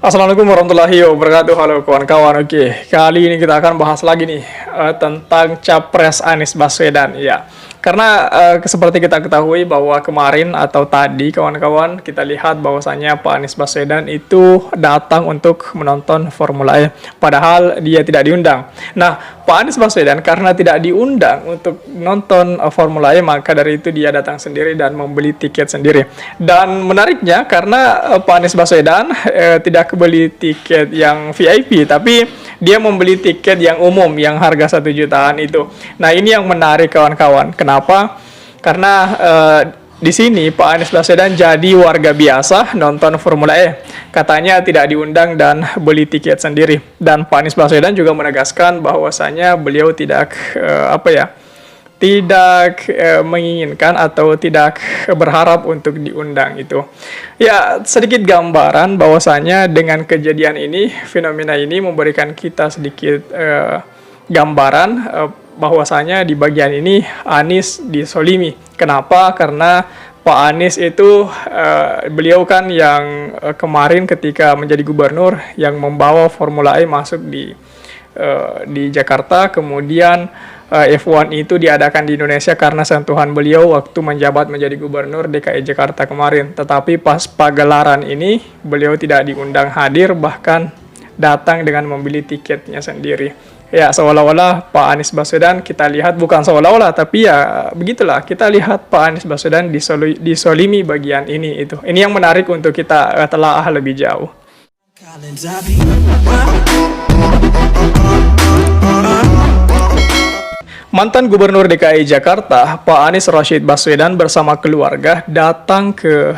Assalamualaikum warahmatullahi wabarakatuh. Halo kawan-kawan. Oke, kali ini kita akan bahas lagi nih tentang Capres Anies Baswedan. Ya, karena seperti kita ketahui bahwa kemarin atau tadi kawan-kawan kita lihat bahwasanya Pak Anies Baswedan itu datang untuk menonton Formula E, padahal dia tidak diundang. Nah, Pak Anies Baswedan karena tidak diundang untuk nonton Formula E, maka dari itu dia datang sendiri dan membeli tiket sendiri. Dan menariknya karena Pak Anies Baswedan tidak beli tiket yang VIP, tapi dia membeli tiket yang umum yang harga 1 jutaan itu. Nah, ini yang menarik kawan-kawan. Kenapa? Karena di sini Pak Anies Baswedan jadi warga biasa nonton Formula E. Katanya tidak diundang dan beli tiket sendiri. Dan Pak Anies Baswedan juga menegaskan bahwasanya beliau tidak menginginkan atau tidak berharap untuk diundang itu. Ya, sedikit gambaran bahwasanya dengan kejadian ini, fenomena ini memberikan kita sedikit gambaran bahwasanya di bagian ini Anies disolimi. Kenapa? Karena Pak Anies itu beliau kan yang kemarin ketika menjadi gubernur yang membawa Formula E masuk di Jakarta, kemudian F1 itu diadakan di Indonesia karena sentuhan beliau waktu menjabat menjadi gubernur DKI Jakarta kemarin. Tetapi pas pagelaran ini beliau tidak diundang hadir, bahkan datang dengan membeli tiketnya sendiri. Ya, seolah-olah Pak Anies Baswedan kita lihat, bukan seolah-olah, tapi ya begitulah, kita lihat Pak Anies Baswedan disolimi bagian ini itu. Ini yang menarik untuk kita telaah lebih jauh. Mantan Gubernur DKI Jakarta, Pak Anies Rashid Baswedan bersama keluarga datang ke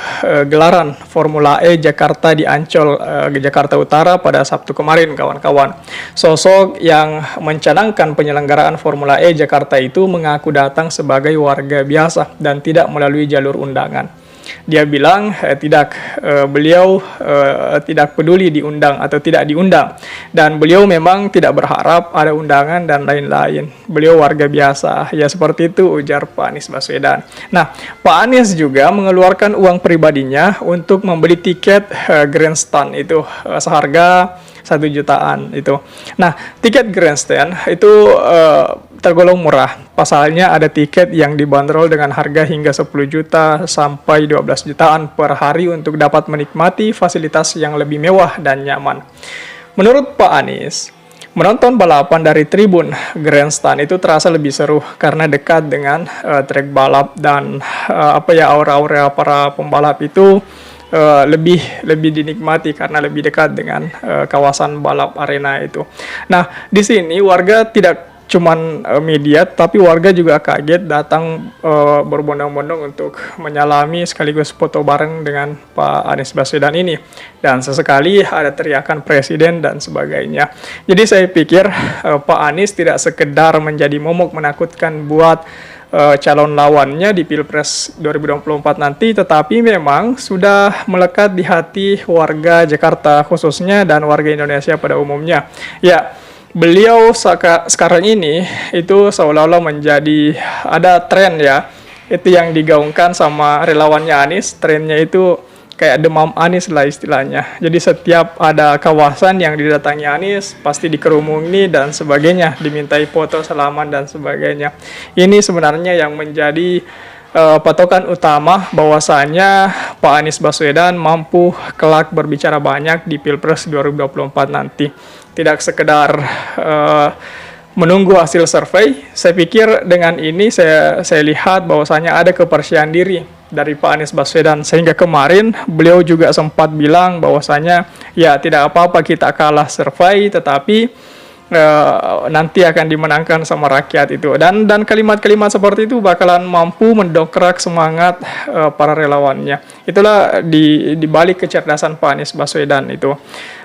gelaran Formula E Jakarta di Ancol, Jakarta Utara pada Sabtu kemarin, kawan-kawan. Sosok yang mencanangkan penyelenggaraan Formula E Jakarta itu mengaku datang sebagai warga biasa dan tidak melalui jalur undangan. Dia bilang beliau tidak peduli diundang atau tidak diundang, dan beliau memang tidak berharap ada undangan dan lain-lain. Beliau warga biasa, ya seperti itu ujar Pak Anies Baswedan. Nah, Pak Anies juga mengeluarkan uang pribadinya untuk membeli tiket grandstand itu seharga 1 jutaan itu. Nah, tiket grandstand itu tergolong murah. Pasalnya ada tiket yang dibanderol dengan harga hingga 10 juta sampai 12 jutaan per hari untuk dapat menikmati fasilitas yang lebih mewah dan nyaman. Menurut Pak Anies, menonton balapan dari tribun grandstand itu terasa lebih seru karena dekat dengan trek balap dan aura-aura para pembalap itu lebih dinikmati karena lebih dekat dengan kawasan balap arena itu. Nah, di sini warga tidak cuman media, tapi warga juga kaget datang berbondong-bondong untuk menyalami sekaligus foto bareng dengan Pak Anies Baswedan ini. Dan sesekali ada teriakan presiden dan sebagainya. Jadi saya pikir Pak Anies tidak sekedar menjadi momok menakutkan buat calon lawannya di Pilpres 2024 nanti, tetapi memang sudah melekat di hati warga Jakarta khususnya dan warga Indonesia pada umumnya. Ya, beliau sekarang ini itu seolah-olah menjadi ada tren ya, itu yang digaungkan sama relawannya Anies. Trennya itu kayak demam Anies lah istilahnya. Jadi setiap ada kawasan yang didatangi Anies pasti dikerumuni dan sebagainya, dimintai foto salaman dan sebagainya. Ini sebenarnya yang menjadi patokan utama bahwasanya Pak Anies Baswedan mampu kelak berbicara banyak di Pilpres 2024 nanti. Tidak sekedar menunggu hasil survei. Saya pikir dengan ini saya lihat bahwasanya ada kepercayaan diri dari Pak Anies Baswedan, sehingga kemarin beliau juga sempat bilang bahwasanya ya tidak apa-apa kita kalah survei, tetapi nanti akan dimenangkan sama rakyat itu, dan kalimat-kalimat seperti itu bakalan mampu mendongkrak semangat para relawannya. Itulah di balik kecerdasan Pak Anies Baswedan itu.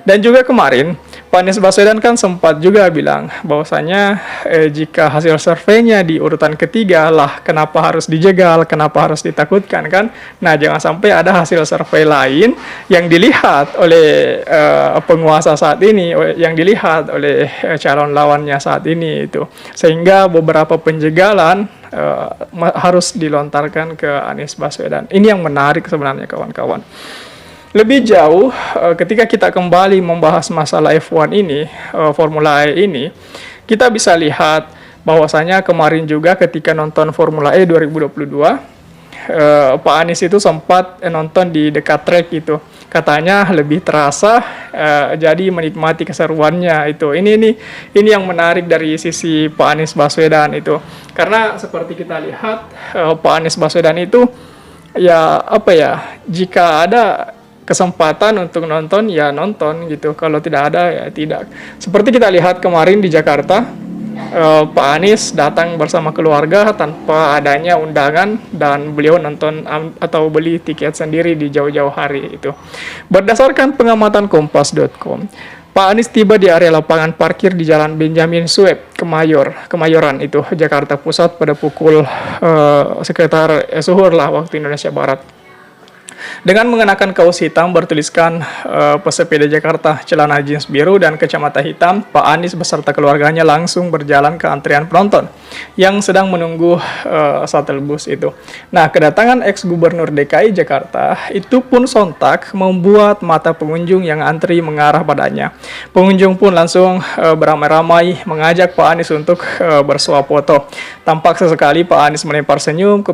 Dan juga kemarin Pak Anies Baswedan kan sempat juga bilang bahwasanya jika hasil surveinya di urutan ketiga lah, kenapa harus dijegal, kenapa harus ditakutkan kan? Nah, jangan sampai ada hasil survei lain yang dilihat oleh penguasa saat ini, yang dilihat oleh calon lawannya saat ini itu, sehingga beberapa penjegalan harus dilontarkan ke Anies Baswedan. Ini yang menarik sebenarnya kawan-kawan. Lebih jauh, ketika kita kembali membahas masalah F1 ini, Formula E ini, kita bisa lihat bahwasanya kemarin juga ketika nonton Formula E 2022, Pak Anies itu sempat nonton di dekat track itu. Katanya lebih terasa, jadi menikmati keseruannya itu. Ini yang menarik dari sisi Pak Anies Baswedan itu. Karena seperti kita lihat, Pak Anies Baswedan itu ya apa ya, jika ada kesempatan untuk nonton ya nonton gitu, kalau tidak ada ya tidak. Seperti kita lihat kemarin di Jakarta, Pak Anies datang bersama keluarga tanpa adanya undangan dan beliau nonton atau beli tiket sendiri di jauh-jauh hari itu. Berdasarkan pengamatan Kompas.com, Pak Anies tiba di area lapangan parkir di Jalan Benjamin Sueb, Kemayoran itu, Jakarta Pusat pada pukul sekitar zuhur lah waktu Indonesia Barat. Dengan mengenakan kaos hitam bertuliskan pesepeda Jakarta, celana jeans biru dan kacamata hitam, Pak Anies beserta keluarganya langsung berjalan ke antrian penonton yang sedang menunggu shuttle bus itu. Nah, kedatangan ex-gubernur DKI Jakarta itu pun sontak membuat mata pengunjung yang antri mengarah padanya. Pengunjung pun langsung beramai-ramai mengajak Pak Anies untuk bersuap foto. Tampak sesekali Pak Anies melempar senyum ke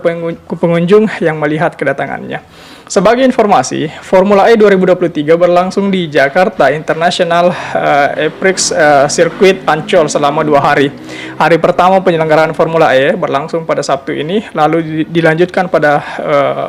pengunjung yang melihat kedatangannya. Sebagai informasi, Formula E 2023 berlangsung di Jakarta International E-Prix Circuit Ancol selama 2 hari. Hari pertama penyelenggaraan Formula E berlangsung pada Sabtu ini, lalu dilanjutkan pada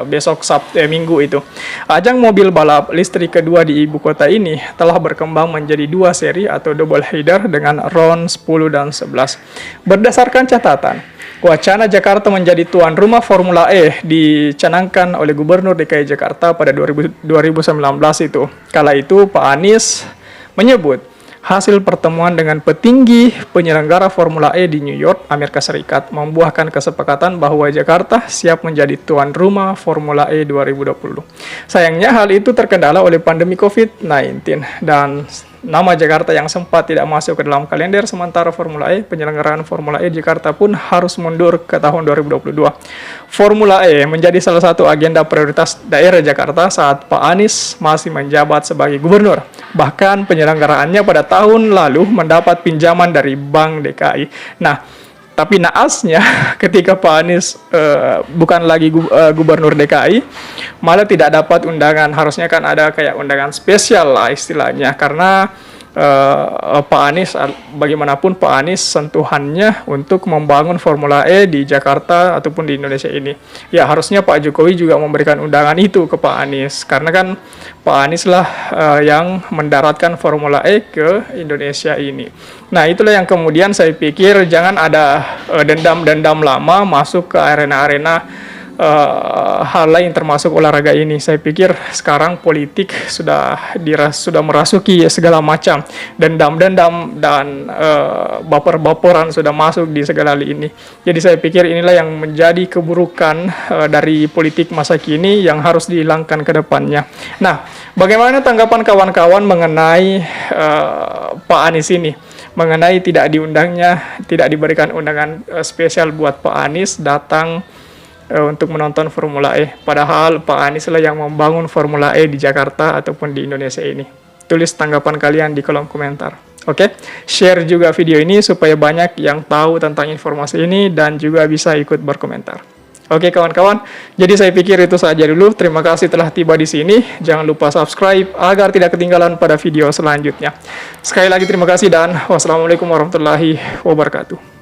besok Minggu itu. Ajang mobil balap listrik kedua di ibu kota ini telah berkembang menjadi 2 seri atau double header dengan round 10 dan 11. Berdasarkan catatan, wacana Jakarta menjadi tuan rumah Formula E dicanangkan oleh Gubernur DKI Jakarta pada 2019 itu. Kala itu Pak Anies menyebut hasil pertemuan dengan petinggi penyelenggara Formula E di New York, Amerika Serikat membuahkan kesepakatan bahwa Jakarta siap menjadi tuan rumah Formula E 2020. Sayangnya hal itu terkendala oleh pandemi COVID-19 dan nama Jakarta yang sempat tidak masuk ke dalam kalender sementara Formula E, penyelenggaraan Formula E Jakarta pun harus mundur ke tahun 2022. Formula E menjadi salah satu agenda prioritas daerah Jakarta saat Pak Anies masih menjabat sebagai gubernur. Bahkan penyelenggaraannya pada tahun lalu mendapat pinjaman dari Bank DKI. Nah, tapi naasnya ketika Pak Anies bukan lagi gubernur DKI, malah tidak dapat undangan. Harusnya kan ada kayak undangan spesial lah istilahnya, karena Pak Anies, bagaimanapun Pak Anies sentuhannya untuk membangun Formula E di Jakarta ataupun di Indonesia ini. Ya harusnya Pak Jokowi juga memberikan undangan itu ke Pak Anies, karena kan Pak Anies lah yang mendaratkan Formula E ke Indonesia ini. Nah, itulah yang kemudian saya pikir jangan ada dendam-dendam lama masuk ke arena-arena hal lain termasuk olahraga ini. Saya pikir sekarang politik sudah merasuki segala macam dendam-dendam dan baper-baperan sudah masuk di segala hal ini. Jadi saya pikir inilah yang menjadi keburukan dari politik masa kini yang harus dihilangkan ke depannya. Nah, bagaimana tanggapan kawan-kawan mengenai Pak Anies ini? Mengenai tidak diberikan undangan spesial buat Pak Anies datang untuk menonton Formula E. Padahal Pak Anies lah yang membangun Formula E di Jakarta ataupun di Indonesia ini. Tulis tanggapan kalian di kolom komentar. Oke, share juga video ini supaya banyak yang tahu tentang informasi ini dan juga bisa ikut berkomentar. Oke kawan-kawan, jadi saya pikir itu saja dulu. Terima kasih telah tiba di sini. Jangan lupa subscribe agar tidak ketinggalan pada video selanjutnya. Sekali lagi terima kasih dan wassalamualaikum warahmatullahi wabarakatuh.